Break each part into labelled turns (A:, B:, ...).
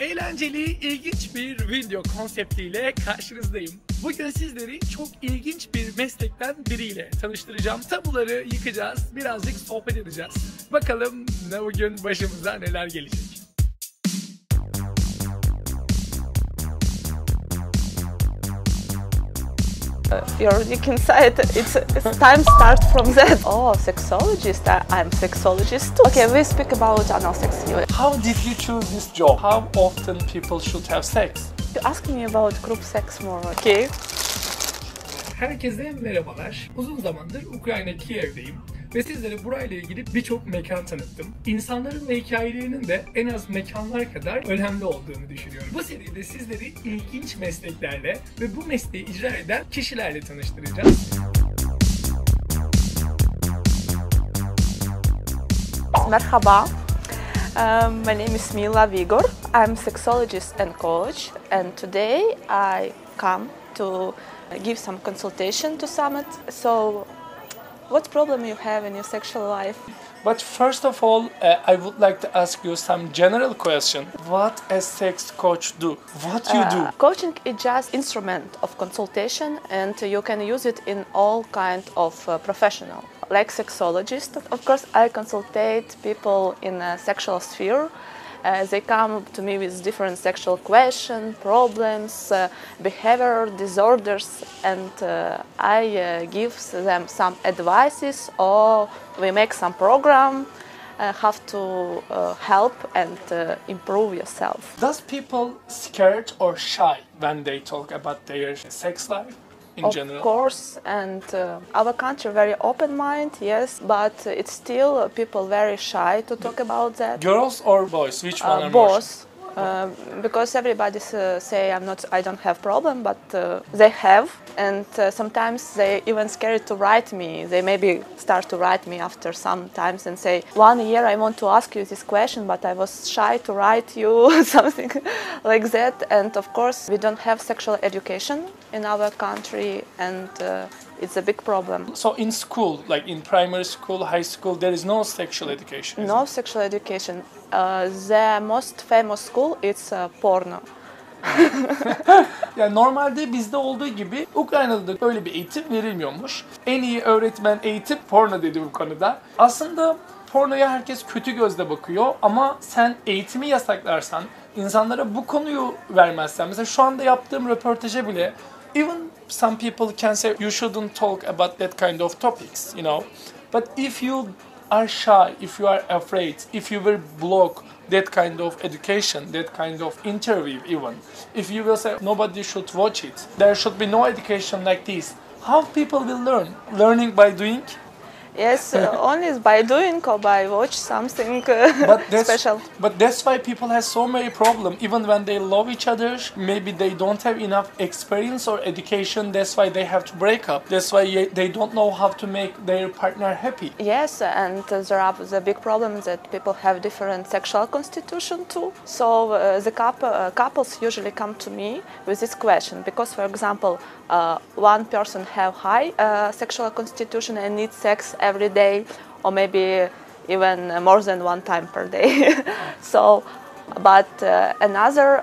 A: Eğlenceli, ilginç bir video konseptiyle karşınızdayım. Bugün sizleri çok ilginç bir meslekten biriyle tanıştıracağım. Tabuları yıkacağız, birazcık sohbet edeceğiz. Bakalım bugün başımıza neler gelecek.
B: You can say it's time start from that. Oh, sexologist. I'm sexologist too. Okay, we speak about anal sex here.
A: How did you choose this job? How often people should have sex?
B: You ask me about group sex more, okay?
A: Herkese merhabalar. Uzun zamandır Ukrayna Kiev'deyim ve sizlere burayla ilgili birçok mekan tanıttım. İnsanların ve hikayelerinin de en az mekanlar kadar önemli olduğunu düşünüyorum. Bu seride sizleri ilginç mesleklerle ve bu mesleği icra eden kişilerle tanıştıracağız.
B: Merhaba. My name is Mila Vigor. I'm a sexologist and coach, and today I come to give some consultation to Summit. So, what problem you have in your sexual life?
A: But first of all, I would like to ask you some general question. What a sex coach do? What you do?
B: Coaching is just instrument of consultation, and you can use it in all kind of professional. Like sexologist, of course, I consultate people in a sexual sphere. They come to me with different sexual questions, problems, behavior disorders, and I give them some advices, or we make some program how to help and improve yourself.
A: Does people scared or shy when they talk about their sex life? In general?
B: Of course, and our country very open mind, yes, but it's still people very shy to talk about that.
A: Girls or boys? Which one are more?
B: Both, because everybody say I don't have problem, but they have, and sometimes they even scared to write me. They maybe start to write me after some times and say, 1 year I want to ask you this question, but I was shy to write you, something like that. And of course, we don't have sexual education in our country, and it's a big problem.
A: So in school, like in primary school, high school, there is no sexual education?
B: No sexual education. The most famous school is porno.
A: Yani normalde bizde olduğu gibi Ukrayna'da da böyle bir eğitim verilmiyormuş. En iyi öğretmen eğitim porno dedi bu konuda. Aslında pornoya herkes kötü gözle bakıyor ama sen eğitimi yasaklarsan, insanlara bu konuyu vermezsen, mesela şu anda yaptığım röportaja bile even some people can say you shouldn't talk about that kind of topics, you know. But if you are shy, if you are afraid, if you will block that kind of education, that kind of interview even, if you will say nobody should watch it, there should be no education like this, how people will learn? Learning by doing?
B: Yes, only by doing or by watch something special.
A: But that's why people have so many problems. Even when they love each other, maybe they don't have enough experience or education. That's why they have to break up. That's why they don't know how to make their partner happy.
B: Yes, and there are the big problem that people have different sexual constitution too. So the couples usually come to me with this question because, for example, one person have high sexual constitution and needs sex every day, or maybe even more than one time per day. So, but another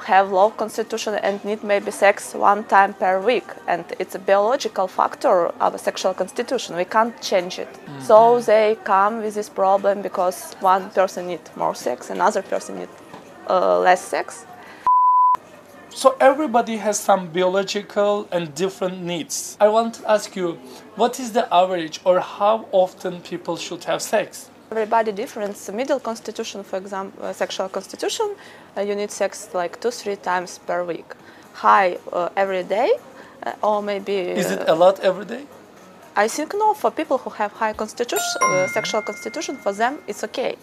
B: have low constitution and need maybe sex one time per week, and it's a biological factor of a sexual constitution. We can't change it. Mm-hmm. So they come with this problem because one person need more sex, another person need less sex.
A: So everybody has some biological and different needs. I want to ask you, what is the average or how often people should have sex?
B: Everybody different. The middle constitution, for example, sexual constitution, you need sex like 2-3 times per week. High every day, or maybe...
A: Is it a lot every day?
B: I think no. For people who have high constitution, sexual constitution, for them it's okay.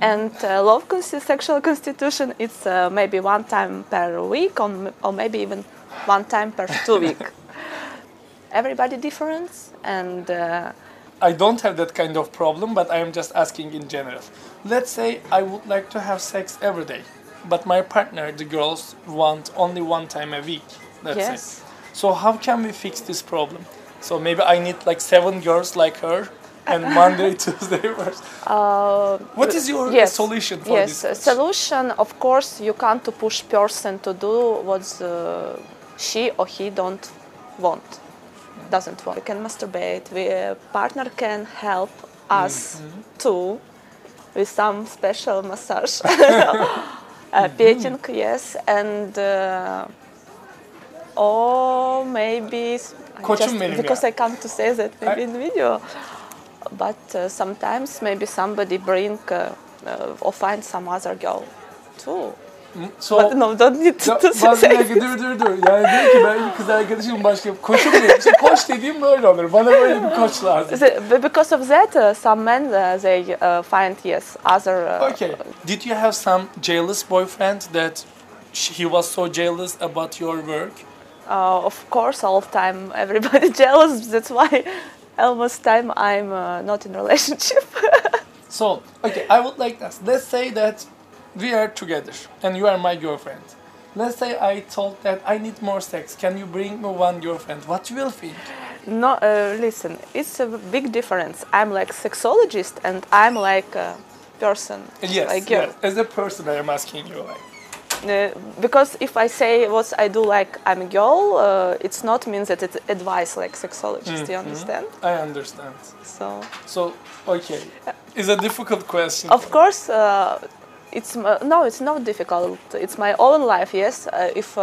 B: And low sexual constitution, it's maybe one time per week, or maybe even one time per 2 weeks. Everybody different, and
A: I don't have that kind of problem, but I am just asking in general. Let's say I would like to have sex every day, but my partner, the girls, want only one time a week. Let's say. So how can we fix this problem? So maybe I need like 7 girls like her, and Monday, Tuesday first. What is your solution for this question?
B: Solution, of course, you can't push person to do what she or he doesn't want. We can masturbate. Partner can help us too with some special massage, petting, yes, and or maybe just because I come to say that maybe in video, but sometimes maybe somebody bring or find some other girl too.
A: So,
B: but no, don't need to
A: say
B: dur.
A: Yani diyor ki ben kız arkadaşım başka koçum diyor. İşte koç dediğim böyle olur. Bana böyle bir koç lazım.
B: Because of that, some men they find other.
A: Okay. Did you have some jealous boyfriend that he was so jealous about your work?
B: Of course, all the time everybody jealous. That's why almost time I'm not in relationship.
A: So, okay, I would like this. Let's say that we are together and you are my girlfriend. Let's say I told that I need more sex. Can you bring me one girlfriend? What you will think?
B: No, listen, it's a big difference. I'm like sexologist and I'm like a person.
A: Yes,
B: like
A: yes. As a person, I am asking you like.
B: Because if I say what I do like I'm a girl, it's not means that it's advice like sexologist. You understand?
A: I understand. So okay, it's a difficult question.
B: Of course, it's not difficult. It's my own life. Yes, if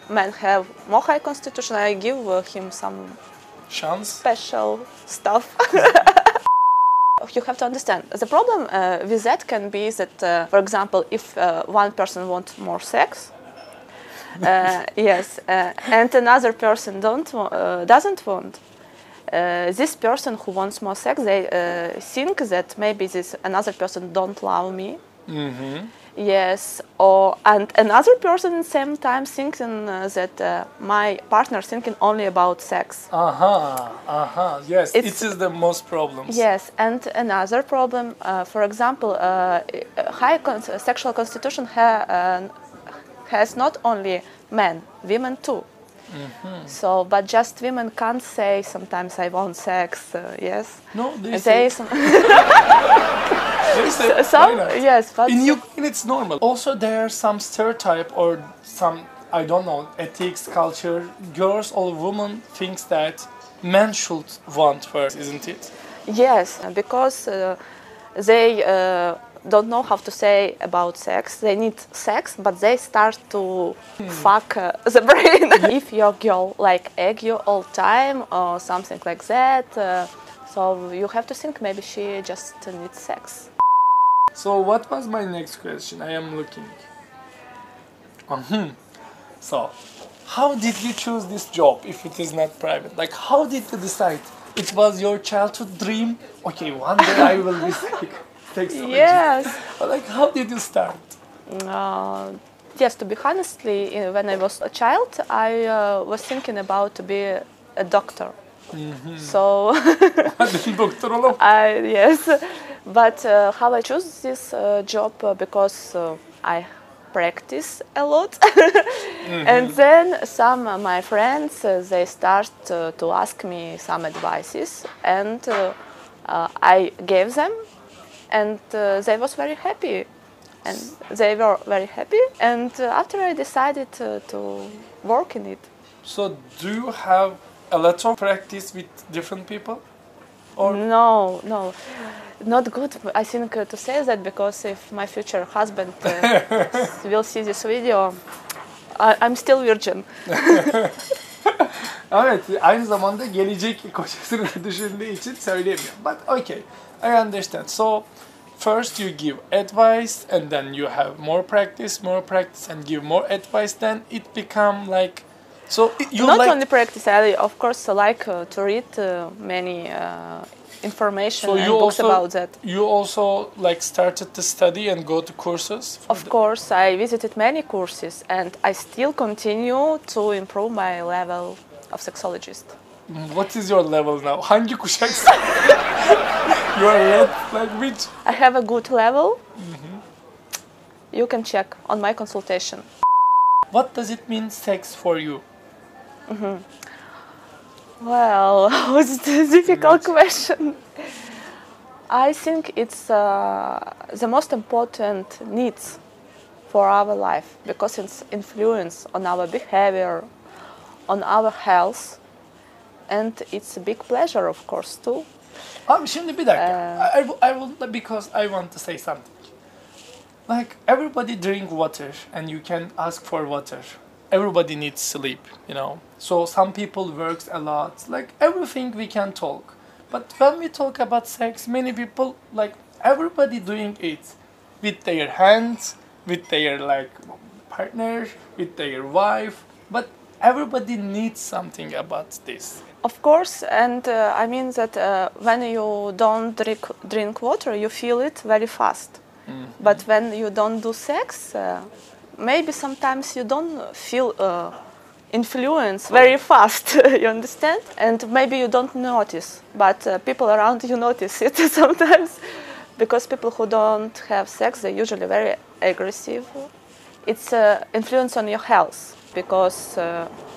B: men have more high constitution, I give him some
A: chance,
B: special stuff. You have to understand, the problem with that can be that, for example, if one person wants more sex, yes, and another person doesn't want, this person who wants more sex, they think that maybe this another person don't love me. Mm-hmm. Yes, and another person at the same time thinking that my partner thinking only about sex.
A: Yes, it is the most problems.
B: Yes, and another problem, for example, high sexual constitution has not only men, women too. Mm-hmm. So, but just women can't say sometimes I want sex. Yes.
A: No, they say.
B: Yes, but
A: in Ukraine it's normal. Also, there are some stereotype or some ethics, culture. Girls or women thinks that men should want first, isn't it?
B: Yes, because they don't know how to say about sex. They need sex, but they start to fuck the brain. If your girl like egg you all time or something like that, so you have to think maybe she just needs sex.
A: So what was my next question? I am looking. So, how did you choose this job if it is not private? Like, how did you decide? It was your childhood dream? Okay, one day I will be sexologist.
B: Yes.
A: Like, how did you start?
B: Yes, to be honestly, when I was a child, I was thinking about to be a doctor. Mm-hmm. So, yes, but how I choose this job because I practice a lot, mm-hmm. And then some of my friends they start to ask me some advices, and I gave them, and they was very happy, and they were very happy, and after I decided to work in it. So,
A: do you have a lot of practice with different people? Or?
B: No, not good. I think to say that because if my future husband will see this video, I'm still virgin.
A: Evet, aynı zamanda gelecek kocasını düşündüğü için söyleyemiyor. But okay, I understand. So, first you give advice and then you have more practice and give more advice, then it become like. So you
B: not
A: like
B: only practice, I of course like to read many information and books about that.
A: You also like started to study and go to courses?
B: Of course, I visited many courses and I still continue to improve my level of sexologist.
A: What is your level now? Hangi kuşaksın? You are like which?
B: I have a good level. Mm-hmm. You can check on my consultation.
A: What does it mean, sex for you?
B: Mm-hmm. Well, it's a difficult question. I think it's the most important needs for our life because it's influence on our behavior, on our health, and it's a big pleasure, of course, too.
A: Abi şimdi bir dakika. I will because I want to say something. Like everybody drink water and you can ask for water. Everybody needs sleep, you know. So some people works a lot. Like everything we can talk. But when we talk about sex, many people like everybody doing it with their hands, with their like partner, with their wife. But everybody needs something about this.
B: Of course, and I mean that when you don't drink water, you feel it very fast. Mm-hmm. But when you don't do sex, maybe sometimes you don't feel influence very fast, you understand? And maybe you don't notice, but people around you notice it sometimes. Because people who don't have sex, they're usually very aggressive. It's influence on your health, because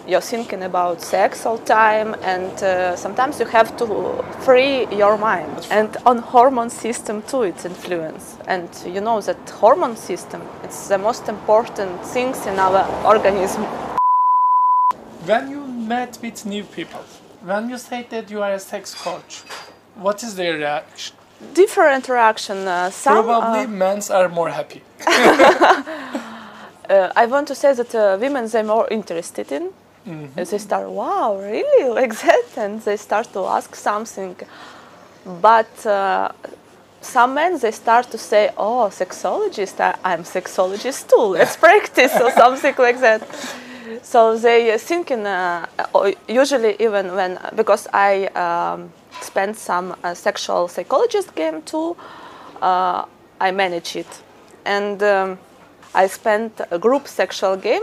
B: you're thinking about sex all the time, and sometimes you have to free your mind. And on hormone system too, it's influence. And you know that hormone system, it's the most important things in our organism.
A: When you met with new people, when you say that you are a sex coach, what is their reaction?
B: Different reaction.
A: Probably men are more happy.
B: I want to say that women, they're more interested in. Mm-hmm. They start, wow, really, like that? And they start to ask something. But some men, they start to say, oh, sexologist, I'm sexologist too, let's practice, or something like that. So they thinking, usually even when, because I spent some sexual psychologist game too, I manage it. And I spent a group sexual game.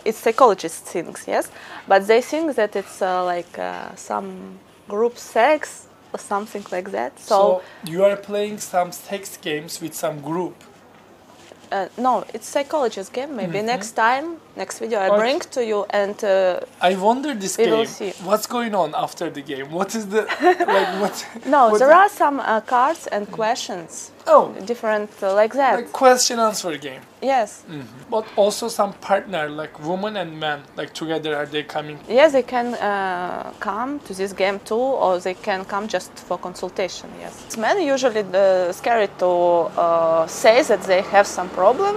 B: It's psychologist things, yes, but they think that it's like some group sex or something like that.
A: So you are playing some sex games with some group.
B: No, it's psychologist game. Maybe next time, next video, I bring to you, and
A: I wonder this
B: we
A: game.
B: will see.
A: What's going on after the game? What is the like? What?
B: No, there are some cards and questions.
A: Oh,
B: different like that.
A: Like question answer game.
B: Yes.
A: Mm-hmm. But also some partner, like woman and man, like together. Are they coming?
B: Yes, they can come to this game too, or they can come just for consultation. Yes. Men usually scared to say that they have some problem,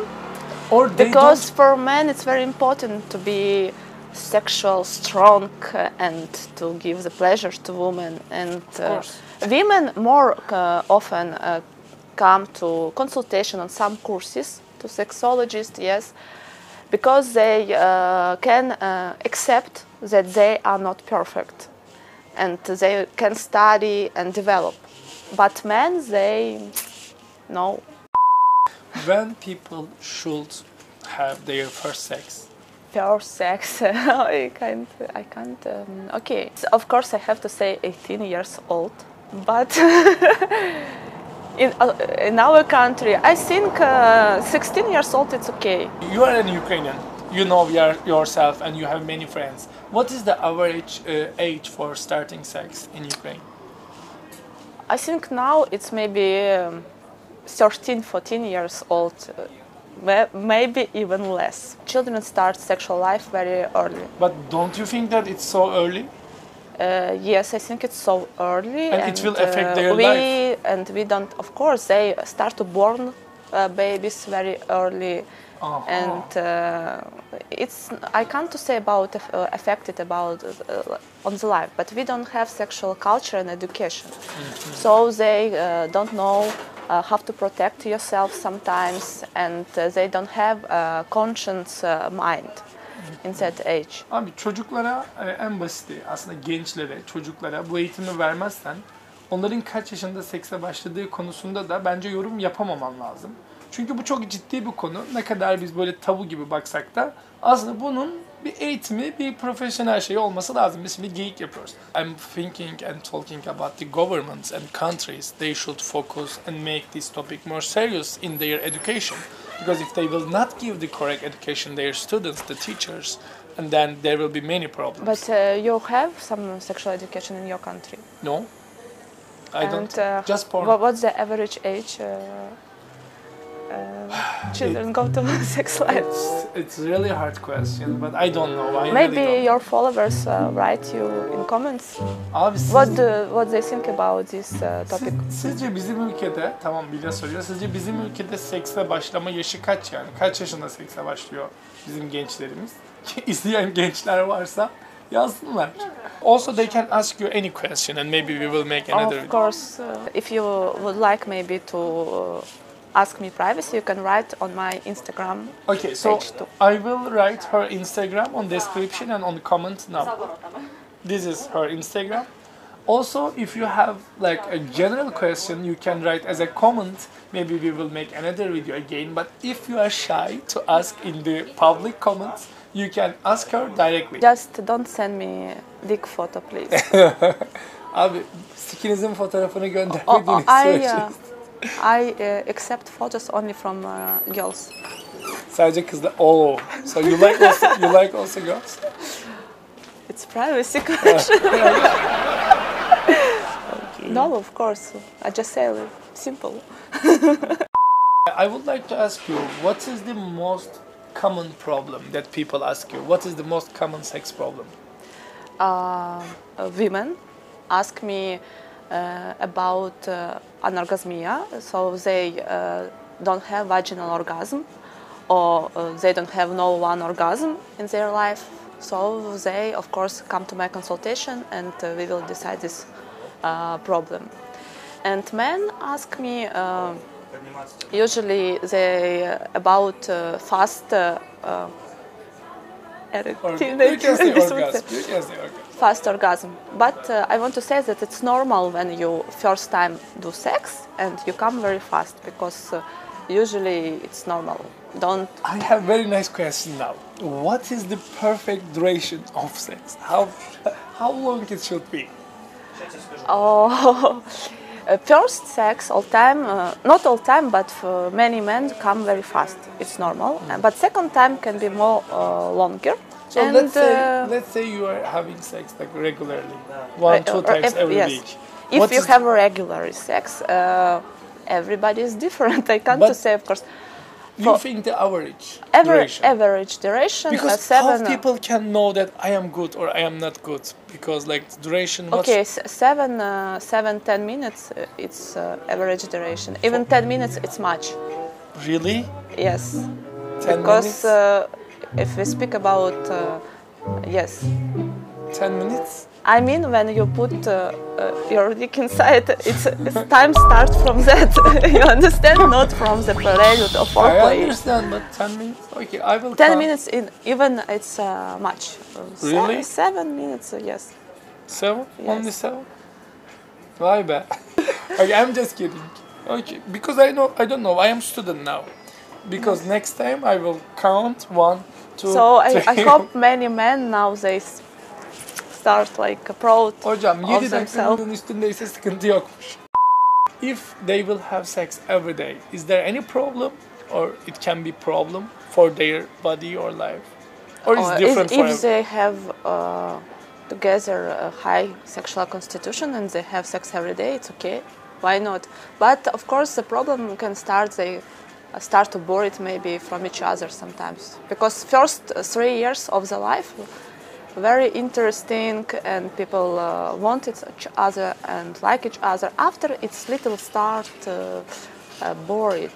A: or they
B: because
A: don't.
B: For men it's very important to be sexual, strong, and to give the pleasure to women. And women more often come to consultation on some courses to sexologists, yes, because they can accept that they are not perfect, and they can study and develop. But men, they no.
A: When people should have their first sex?
B: First sex, I can't. Okay, so of course I have to say 18 years old, but in our country, I think 16 years old it's okay.
A: You are an Ukrainian. You know yourself, and you have many friends. What is the average age for starting sex in Ukraine?
B: I think now it's maybe 13, 14 years old. Maybe even less. Children start sexual life very early.
A: But don't you think that it's so early?
B: Yes, I think it's so early.
A: And it will affect their life.
B: And we don't, of course, they start to born babies very early. And it's, I can't say about affected about on the life, but we don't have sexual culture and education. Mm-hmm. So they don't know how to protect yourself sometimes, and they don't have a conscious mind in that age.
A: Abi çocuklara en basiti aslında gençlere, çocuklara bu eğitimi vermezsen onların kaç yaşında sekse başladığı konusunda da bence yorum yapamaman lazım. Çünkü bu çok ciddi bir konu. Ne kadar biz böyle tabu gibi baksak da aslında bunun bir eğitimi, bir profesyonel şey olması lazım. Biz şimdi geyik yapıyoruz. I'm thinking and talking about the governments and countries. They should focus and make this topic more serious in their education. Because if they will not give the correct education their students, the teachers, and then there will be many problems.
B: But you have some sexual education in your country?
A: No. I don't. Just porn.
B: What's the average age children go to sex life?
A: It's really a hard question, but I don't know.
B: Maybe
A: really don't.
B: your followers write you in comments
A: Abi
B: what they think about this topic.
A: Sizce bizim ülkede, tamam Bilal soruyor, sizce bizim ülkede sekse başlama yaşı kaç yani? Kaç yaşında sekse başlıyor bizim gençlerimiz? İzleyen gençler varsa yazsınlar. Also they can ask you any question and maybe we will make another video.
B: Of course, if you would like maybe to ask me privacy, you can write on my Instagram
A: Okay, so
B: page too.
A: I will write her Instagram on description and on the comment now. This is her Instagram. Also, if you have like a general question, you can write as a comment. Maybe we will make another video again. But if you are shy to ask in the public comments, you can ask her directly.
B: Just don't send me dick photo, please.
A: Abi, sikinizin fotoğrafını göndermediğiniz sürece.
B: I accept photos only from girls.
A: Sadece kızlar. Oh, so you like also girls?
B: It's privacy question. No, of course. I just say simple.
A: I would like to ask you, what is the most common problem that people ask you? What is the most common sex problem?
B: Women ask me about anorgasmia, so they don't have vaginal orgasm, or they don't have no one orgasm in their life. So they, of course, come to my consultation, and we will decide this problem. And men ask me usually they about fast fast orgasm. But I want to say that it's normal when you first time do sex and you come very fast, because usually it's normal. Don't.
A: I have a very nice question now. What is the perfect duration of sex? How long it should be?
B: Oh, first sex all time, not all time, but for many men come very fast. It's normal. But second time can be more longer.
A: So
B: and,
A: let's say you are having sex like regularly, 1-2 times every
B: yes.
A: week.
B: If you have a regular sex, everybody is different. I can't say, of course.
A: You think the average duration? Because how people can know that I am good or I am not good? Because like duration.
B: Okay, 7-10 minutes. It's average duration. Even 10 minutes, it's much.
A: Really?
B: Yes.
A: 10
B: because
A: minutes?
B: If we speak about yes.
A: 10 minutes?
B: I mean, when you put your dick inside, it's time starts from that. You understand? Not from the prelude or foreplay.
A: I understand, but 10 minutes? Okay, I will
B: 10
A: count.
B: minutes, even it's much.
A: Really?
B: 7 minutes, yes.
A: 7?
B: Yes.
A: Only 7? Vay be. Okay, I'm just kidding. Okay, because I don't know, I am student now. Because next time I will count 1, 2,
B: So
A: 3.
B: I hope many men now they start like proud
A: Hocam 7
B: of themselves.
A: dakikanın üstündeyse sıkıntı yokmuş. If they will have sex every day, is there any problem, or it can be problem for their body or life, or is different for
B: if they have together a high sexual constitution and they have sex every day, it's okay. Why not? But of course the problem can start. They start to bore it maybe from each other sometimes, because first 3 years of the life very interesting and people want each other and like each other. After it's little start boring.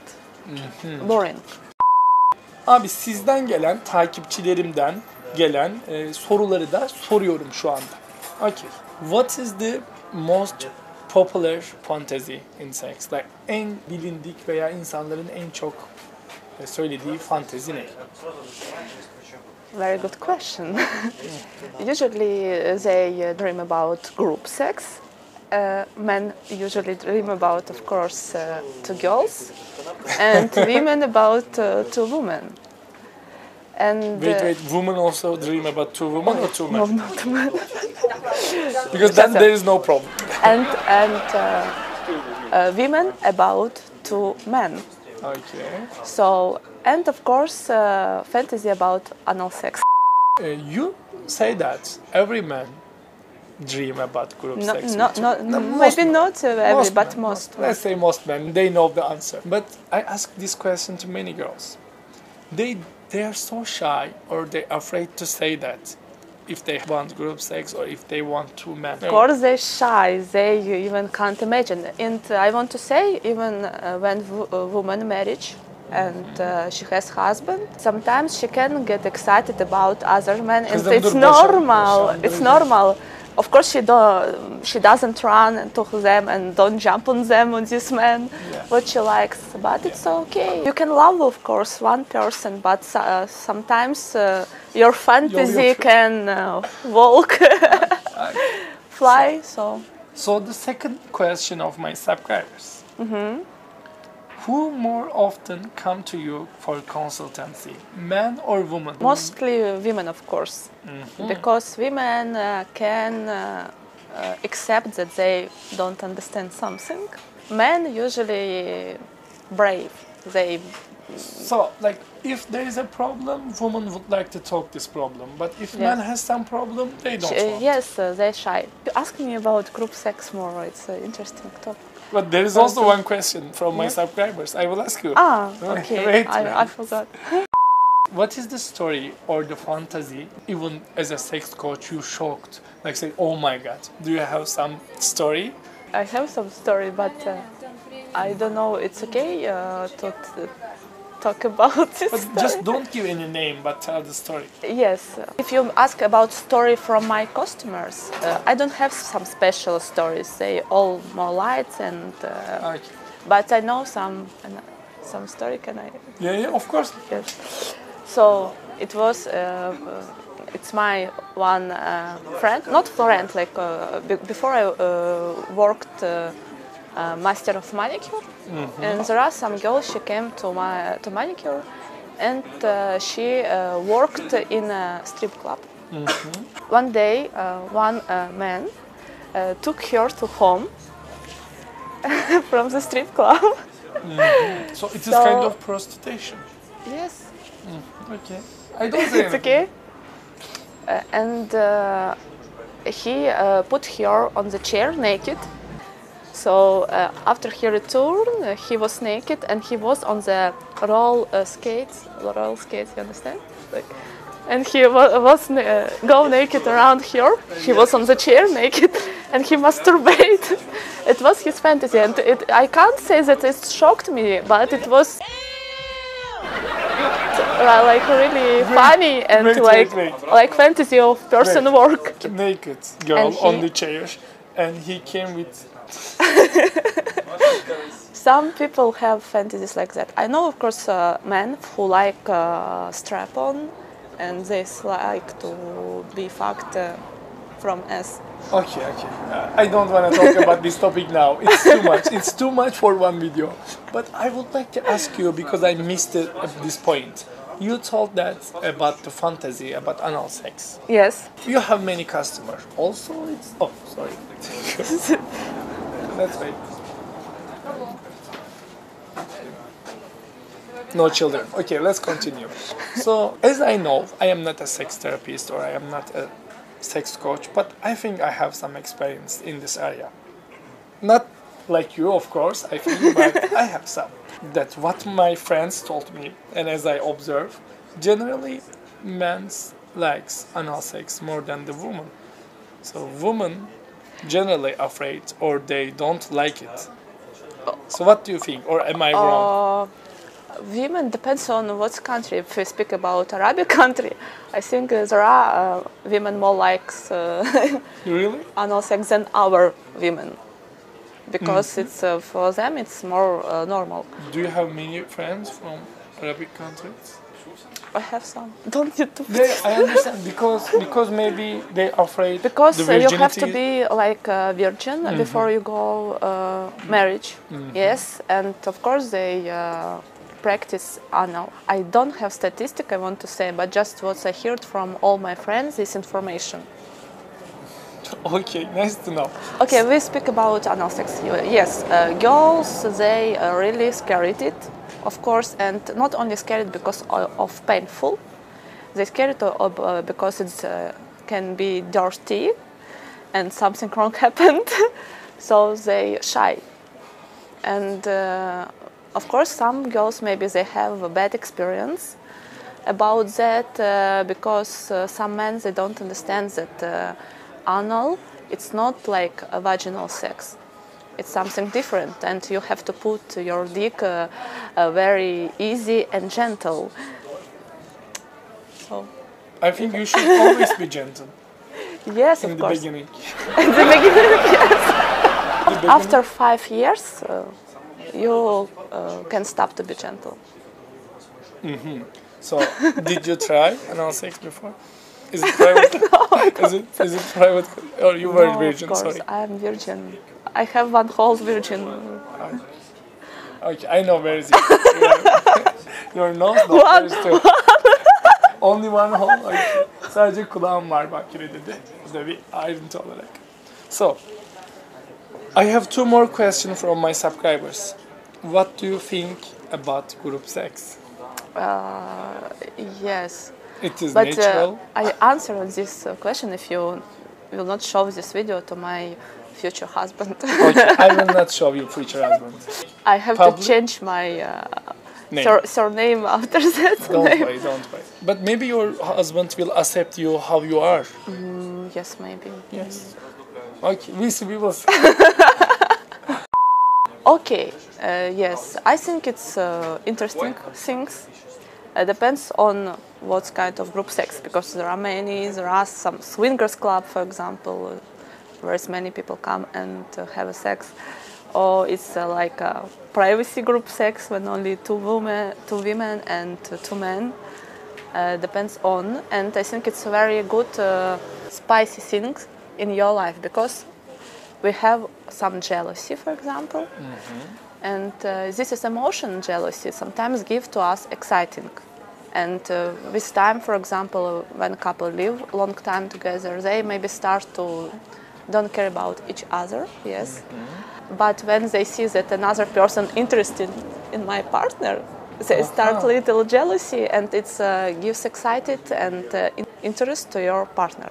A: Abi sizden gelen, takipçilerimden gelen soruları da soruyorum şu anda. Okay. What is the most popular fantasy in sex? Like en bilindik veya insanların en çok söylediği fantezi ne?
B: Very good question. Usually they dream about group sex. Men usually dream about, of course, 2 girls, and women about 2 women. And
A: Wait, women also dream about 2 women or 2 men?
B: no, not men.
A: Because then there is no problem.
B: And women about 2 men.
A: Okay.
B: So, and of course, fantasy about anal sex.
A: You say that every man dream about group
B: No,
A: sex?
B: no,
A: with
B: no,
A: you? No,
B: maybe not every, but
A: men,
B: most.
A: Let's say most men, they know the answer. But I ask this question to many girls. They are so shy, or they're afraid to say that if they want group sex or if they want two men.
B: Of course, they're shy. They even can't imagine. And I want to say, even when a woman marriage and she has husband, sometimes she can get excited about other men, and
A: Kızım
B: it's
A: dur,
B: normal.
A: boşan,
B: It's normal. Of course, she doesn't run to them and don't jump on them, on this man,
A: Yeah.
B: what she likes. But it's okay. You can love, of course, one person, but sometimes your fantasy can walk, fly.
A: So the second question of my subscribers. Who more often come to you for consultancy, men or women?
B: Mostly women, of course, because women can accept that they don't understand something. Men usually brave. They
A: So, like, if there is a problem, women would like to talk this problem. But if
B: Yes.
A: man has some problem, they don't want.
B: yes, they're shy. You ask me about group sex more. It's an interesting topic.
A: But there is also one question from my subscribers. I will ask you.
B: Okay.
A: Wait,
B: I forgot.
A: What is the story or the fantasy, even as a sex coach, you shocked? Like, say, oh my God, do you have some story?
B: I have some story, but I don't know. It's okay to talk about this.
A: But
B: story.
A: just don't give any name, but tell the story.
B: Yes. If you ask about story from my customers, I don't have some special stories. They all more light and.
A: Okay.
B: But I know some story. Can I?
A: Yeah, of course.
B: Yes. So it was. It's my one friend, not friend. Like before I worked master of manicure, and there are some girls. She came to manicure, and she worked in a strip club. One day, one man took her to home from the strip club.
A: So it is kind of prostitution.
B: Yes.
A: Okay. I don't say
B: It's
A: anything.
B: okay. And he put her on the chair naked. So after he returned, he was naked and he was on the roller skates, you understand? And he was go naked around her. He was on the chair naked and he masturbated. It was his fantasy, and I can't say that it shocked me, but it was like really funny and like fantasy of person work.
A: Naked girl
B: And
A: on the chair, and he came with.
B: Some people have fantasies like that. I know, of course, men who like strap-on, and they like to be fucked from us.
A: Okay. I don't want to talk about this topic now. It's too much. It's too much for one video. But I would like to ask you, because I missed it at this point. You told that about the fantasy, about anal sex.
B: Yes.
A: You have many customers. Also, it's... Oh, sorry. That's right. No children. Okay, let's continue. So, as I know, I am not a sex therapist or I am not a sex coach, but I think I have some experience in this area. Not like you, of course, I think, but I have some. That's what my friends told me, and as I observe, generally, men likes anal sex more than the woman. So, women generally afraid or they don't like it. So, what do you think, or am I wrong?
B: Women depends on what country. If we speak about Arabic country, I think there are women more likes
A: Really?
B: anal sex than our women, because it's for them it's more normal.
A: Do you have many friends from Arabic countries?
B: I have some. Don't you?
A: Yeah, I understand because maybe they're afraid.
B: Because
A: the
B: you have to
A: virginity-
B: be like a virgin before you go marriage. Yes, and of course they practice anal. I don't have statistic, I want to say, but just what I heard from all my friends, this information.
A: Okay, nice to know.
B: Okay, we speak about anal sex. Yes, girls, they are really scared it, of course, and not only scared because of painful, they scared because it can be dirty, and something wrong happened, so they shy. And of course, some girls maybe they have a bad experience about that because some men they don't understand that anal it's not like a vaginal sex. It's something different, and you have to put your dick very easy and gentle. So.
A: I think you should always be gentle.
B: Yes,
A: in
B: of
A: the
B: course.
A: beginning.
B: In the beginning, yes.
A: The beginning.
B: After 5 years, you can stop to be gentle.
A: Mm-hmm. So, did you try anal sex before? Is it private?
B: No,
A: is it private? Or you were
B: no,
A: virgin?
B: Of course,
A: Sorry.
B: I am virgin. I have one whole virgin.
A: Okay, I know where is it. Your nose, no, there is two. Only one hole. Okay. Sadece kulağım var bak yine dedi. Bu da bir ayrıntı olarak. So, I have 2 more questions from my subscribers. What do you think about group sex?
B: Yes.
A: It is
B: But
A: natural.
B: I answer this question if you will not show this video to my future husband.
A: Okay, I will not show you future husband.
B: I have
A: Public?
B: to change my
A: Name.
B: surname after that.
A: Don't
B: name.
A: worry, don't worry. But maybe your husband will accept you how you are.
B: Yes, maybe.
A: Yes. Okay, we will see.
B: Okay, yes, I think it's interesting things. Depends on what kind of group sex, because there are many. There are some swingers club, for example, where many people come and have a sex. Or it's like a privacy group sex when only two women and 2 men. Depends on, and I think it's a very good spicy thing in your life, because we have some jealousy, for example, and this is emotion jealousy sometimes give to us exciting, and with time, for example, when a couple live long time together, they maybe start to don't care about each other, yes, but when they see that another person interested in my partner, they start little jealousy, and it gives excited and interest to your partner.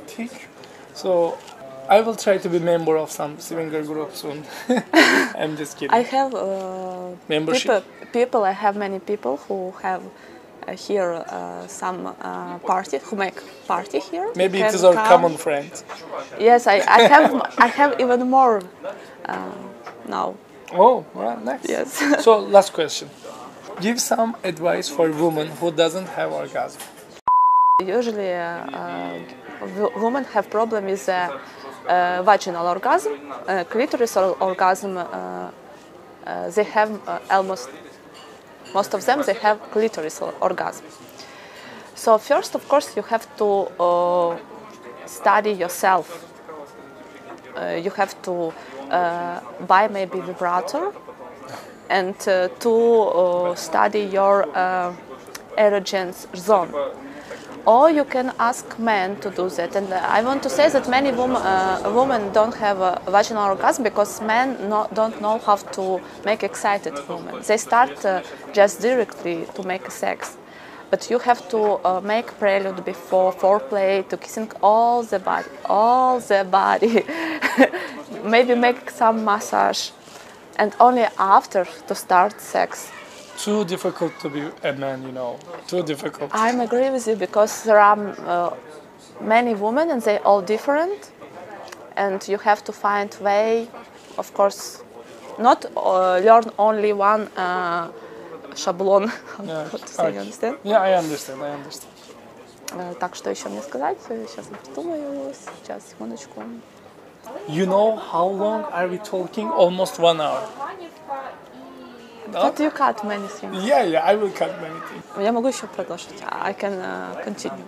A: Thank you. So, I will try to be member of some swinger group soon. I'm just kidding.
B: I have
A: Membership?
B: people. I have many people who have here some party, who make party here.
A: Maybe
B: You
A: it
B: can
A: is our
B: come.
A: common friend.
B: Yes, I have even more now.
A: Oh, well, nice.
B: Yes.
A: So, last question. Give some advice for a woman who doesn't have orgasm.
B: Usually, women have problem with vaginal orgasm, clitoris orgasm. They have most of them they have clitoris orgasm. So first, of course, you have to study yourself. You have to buy maybe vibrator and to study your erogen zone. Or you can ask men to do that. And I want to say that many women don't have a vaginal orgasm because men don't know how to make excited women. They start just directly to make sex. But you have to make prelude before foreplay, to kissing all the body. Maybe make some massage. And only after to start sex.
A: Too difficult to be a man, you know. Too difficult.
B: I agree with you because there are many women and they're all different. And you have to find way, of course, not learn only one шаблон.
A: Yeah,
B: How to say, you understand?
A: Yeah, I understand.
B: Так, что еще мне сказать? Сейчас подумаю. Сейчас, секундочку.
A: You know how long are we talking? Almost 1 hour. No?
B: But you cut many things.
A: Yeah, I will cut many things.
B: Я могу еще продолжить. I can continue.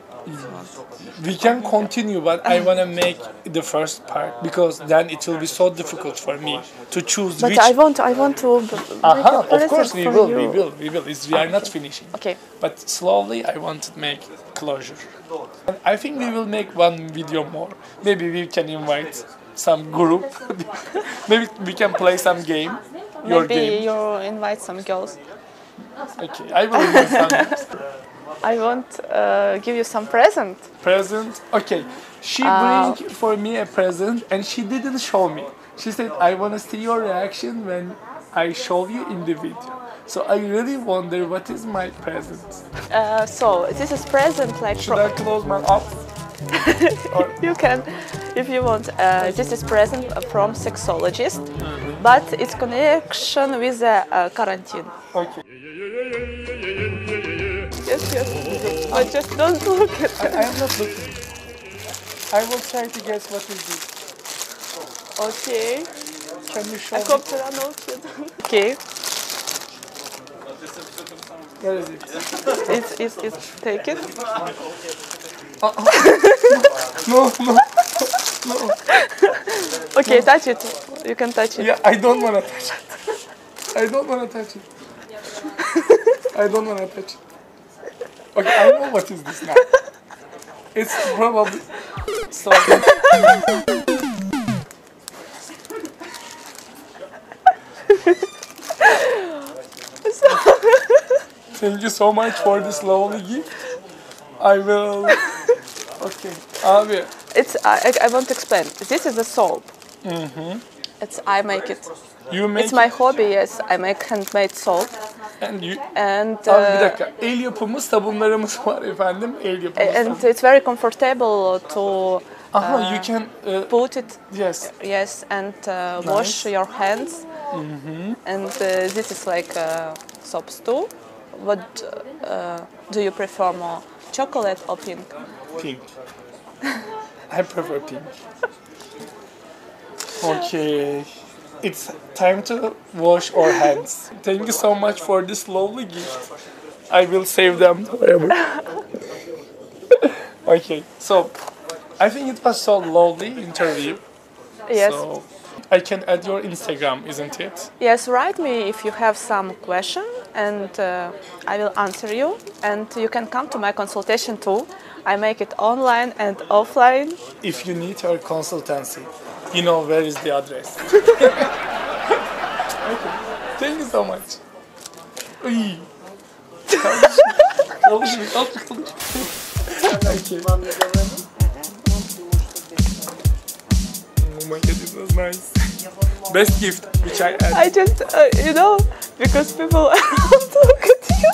A: We can continue, but I want to make the first part because then it will be so difficult for me to choose
B: But
A: which.
B: I want to make a
A: Of
B: present
A: course we
B: for
A: will.
B: you.
A: We are not finishing.
B: Okay.
A: But slowly, I want to make closure. And I think we will make one video more. Maybe we can invite some group. Maybe we can play some game. Your
B: Maybe
A: game.
B: you invite some girls.
A: Okay, I will invite some
B: I want give you some present.
A: present. Okay, She bring for me a present and she didn't show me. She said, I want to see your reaction when I show you in the video. So I really wonder what is my present.
B: So this is present like
A: Should I close my eyes?
B: you can, if you want. This is present from sexologist, but it's connection with the quarantine.
A: Okay.
B: Yes. But just don't look at it.
A: I am not looking. I will try to guess what is this.
B: Okay.
A: Can you show
B: I
A: me?
B: hope there are no kids. Okay.
A: Where is it?
B: It's take it.
A: No.
B: Okay, touch it. You can touch it.
A: Yeah, I don't want to touch it. I don't want to touch it. Okay, I know what is this now. It's probably... Sorry. Thank you so much for this lovely gift. I will... Okay. Abi.
B: It's I want to explain. This is a soap. It's I make it.
A: You make
B: It's my hobby. Yes, I make handmade soap.
A: And you...
B: And
A: Abi bir dakika. El yapımı sabunlarımız var efendim. El yapımı
B: and it's very comfortable to
A: you can...
B: put it.
A: yes.
B: Yes, and wash your hands. And this is like soaps too. What do you prefer more, chocolate or pink?
A: Pink. I prefer pink. Okay. It's time to wash our hands. Thank you so much for this lovely gift. I will save them forever. Okay. So, I think it was so lovely interview.
B: Yes.
A: So, I can add your Instagram, isn't it?
B: Yes, write me if you have some question and I will answer you. And you can come to my consultation too. I make it online and offline.
A: If you need your consultancy, you know where is the address. Okay. Thank you so much. Uy. Alış. Okay. Oh my god, it was nice. Best gift which I had.
B: I just, because people want to look at you.